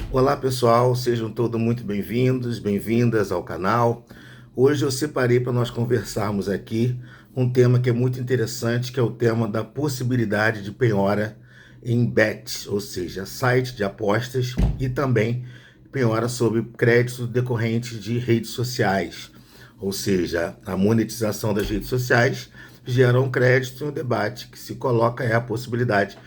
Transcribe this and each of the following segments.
Olá pessoal, sejam todos muito bem-vindos, bem-vindas ao canal. Hoje eu separei para nós conversarmos aqui um tema que é muito interessante, que é o tema da possibilidade de penhora em bets, ou seja, site de apostas e também penhora sobre créditos decorrentes de redes sociais, ou seja, a monetização das redes sociais gera um crédito e um debate que se coloca é a possibilidade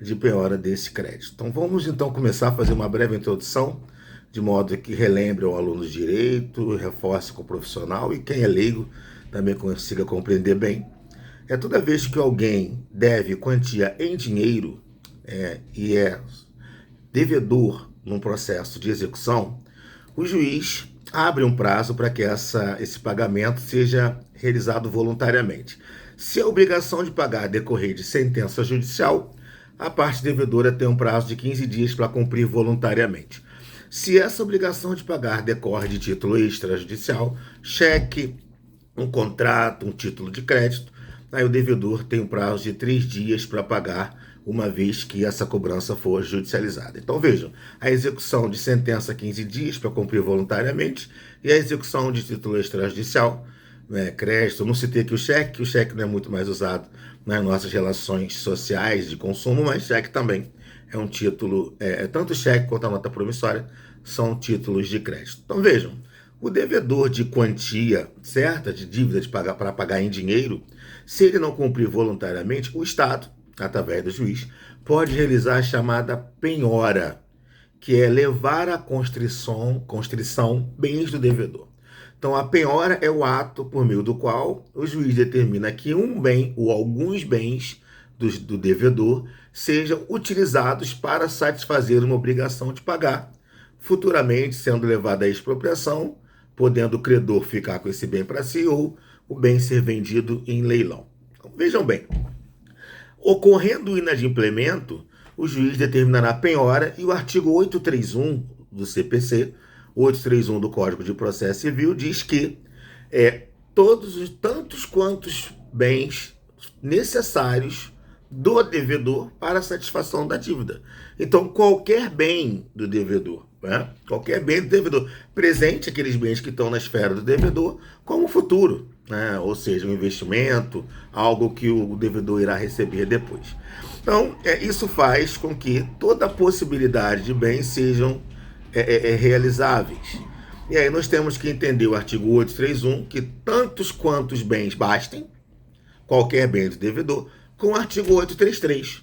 de penhora desse crédito. Então vamos então começar a fazer uma breve introdução, de modo que relembre ao aluno de direito, reforce com o profissional e quem é leigo também consiga compreender bem. É toda vez que alguém deve quantia em dinheiro e é devedor num processo de execução, o juiz abre um prazo para que esse pagamento seja realizado voluntariamente. Se a obrigação de pagar decorrer de sentença judicial, a parte devedora tem um prazo de 15 dias para cumprir voluntariamente. Se essa obrigação de pagar decorre de título extrajudicial, cheque, um contrato, um título de crédito, aí o devedor tem um prazo de 3 dias para pagar, uma vez que essa cobrança for judicializada. Então vejam, a execução de sentença 15 dias para cumprir voluntariamente e a execução de título extrajudicial, crédito, não citei aqui que o cheque não é muito mais usado nas nossas relações sociais de consumo, mas cheque também é um título, tanto o cheque quanto a nota promissória são títulos de crédito. Então vejam, o devedor de quantia certa de dívida para pagar em dinheiro, se ele não cumprir voluntariamente, o Estado, através do juiz, pode realizar a chamada penhora, que é levar à constrição bens do devedor. Então, a penhora é o ato por meio do qual o juiz determina que um bem ou alguns bens do devedor sejam utilizados para satisfazer uma obrigação de pagar, futuramente sendo levado à expropriação, podendo o credor ficar com esse bem para si ou o bem ser vendido em leilão. Então, vejam bem, ocorrendo o inadimplemento, o juiz determinará a penhora e o artigo 831 do CPC, 831 do Código de Processo Civil, diz que tantos quantos bens necessários do devedor para a satisfação da dívida. Então, qualquer bem do devedor, qualquer bem do devedor, presente aqueles bens que estão na esfera do devedor, como futuro, ou seja, um investimento, algo que o devedor irá receber depois. Então, isso faz com que toda a possibilidade de bens sejam realizáveis. E aí nós temos que entender o artigo 831, que tantos quantos bens bastem, qualquer bem do devedor, com o artigo 833.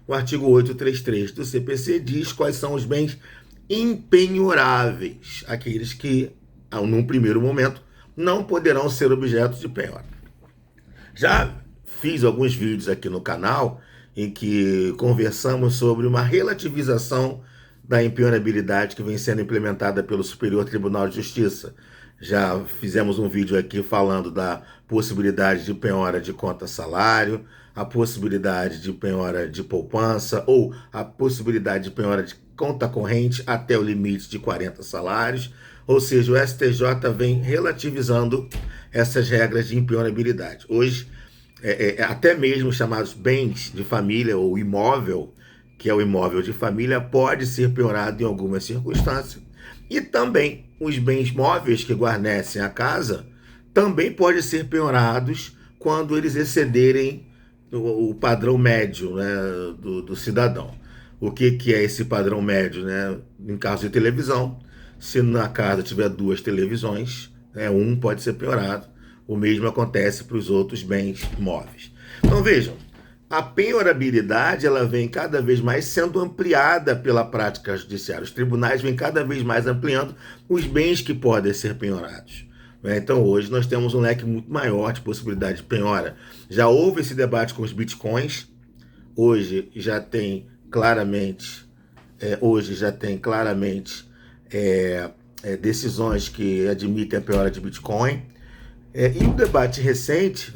O artigo 833 do CPC diz quais são os bens impenhoráveis, aqueles que, num primeiro momento, não poderão ser objeto de penhora. Já fiz alguns vídeos aqui no canal em que conversamos sobre uma relativização da impenhorabilidade que vem sendo implementada pelo Superior Tribunal de Justiça. Já fizemos um vídeo aqui falando da possibilidade de penhora de conta-salário, a possibilidade de penhora de poupança ou a possibilidade de penhora de conta corrente até o limite de 40 salários. Ou seja, o STJ vem relativizando essas regras de impenhorabilidade. Hoje, até mesmo chamados bens de família ou imóvel, que é o imóvel de família, pode ser penhorado em algumas circunstâncias. E também os bens móveis que guarnecem a casa também podem ser penhorados quando eles excederem o padrão médio, do cidadão. O que é esse padrão médio? Em caso de televisão, se na casa tiver 2 televisões, um pode ser penhorado. O mesmo acontece para os outros bens móveis. Então vejam, a penhorabilidade ela vem cada vez mais sendo ampliada pela prática judiciária. Os tribunais vêm cada vez mais ampliando os bens que podem ser penhorados. Então hoje nós temos um leque muito maior de possibilidade de penhora. Já houve esse debate com os bitcoins, hoje já tem claramente decisões que admitem a penhora de bitcoin. E um debate recente,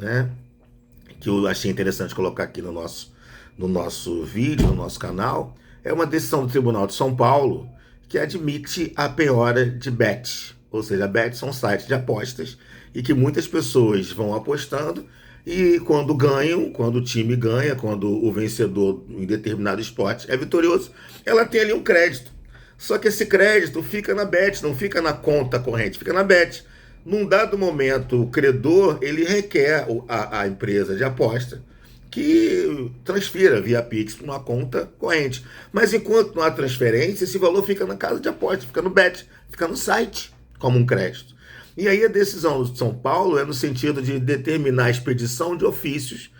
que eu achei interessante colocar aqui no nosso vídeo, no nosso canal, é uma decisão do Tribunal de São Paulo que admite a penhora de bet. Ou seja, bet são sites de apostas e que muitas pessoas vão apostando e quando o time ganha, quando o vencedor em determinado esporte é vitorioso, ela tem ali um crédito. Só que esse crédito fica na Bet, não fica na conta corrente, fica na Bet. Num dado momento, o credor ele requer a empresa de aposta que transfira via Pix para uma conta corrente. Mas enquanto não há transferência, esse valor fica na casa de aposta, fica no Bet, fica no site como um crédito. E aí a decisão de São Paulo é no sentido de determinar a expedição de ofícios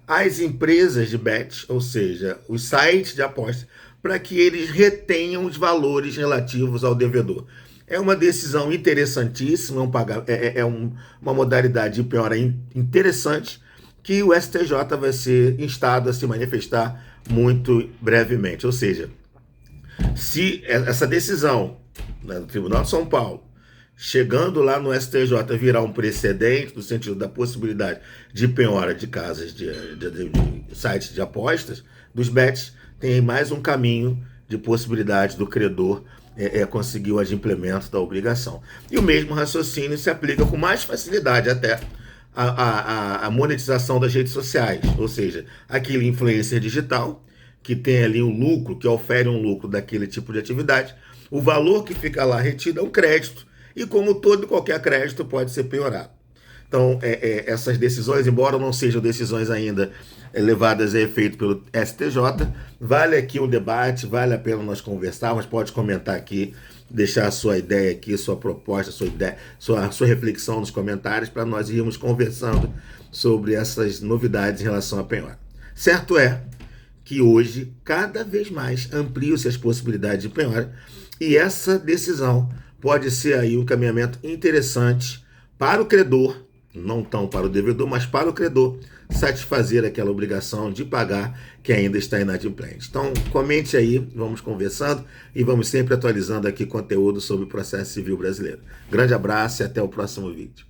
às empresas de bet, ou seja, os sites de aposta, para que eles retenham os valores relativos ao devedor. É uma decisão interessantíssima, uma modalidade de penhora interessante, que o STJ vai ser instado a se manifestar muito brevemente. Ou seja, se essa decisão, né, do Tribunal de São Paulo, chegando lá no STJ, virar um precedente no sentido da possibilidade de penhora de casas de sites de apostas, dos bets, tem mais um caminho de possibilidade do credor conseguir o adimplemento da obrigação. E o mesmo raciocínio se aplica com mais facilidade até a monetização das redes sociais, ou seja, aquele influencer digital que tem ali um lucro, que ofere um lucro daquele tipo de atividade, o valor que fica lá retido é um crédito, e como todo e qualquer crédito pode ser penhorado. Então, essas decisões, embora não sejam decisões ainda levadas a efeito pelo STJ, vale aqui um debate, vale a pena nós conversarmos, pode comentar aqui, deixar a sua ideia aqui, sua proposta, sua reflexão nos comentários, para nós irmos conversando sobre essas novidades em relação à penhora. Certo é que hoje, cada vez mais, ampliam-se as possibilidades de penhora, e essa decisão pode ser aí um caminhamento interessante para o credor, não tão para o devedor, mas para o credor, satisfazer aquela obrigação de pagar que ainda está inadimplente. Então, comente aí, vamos conversando e vamos sempre atualizando aqui conteúdo sobre o processo civil brasileiro. Grande abraço e até o próximo vídeo.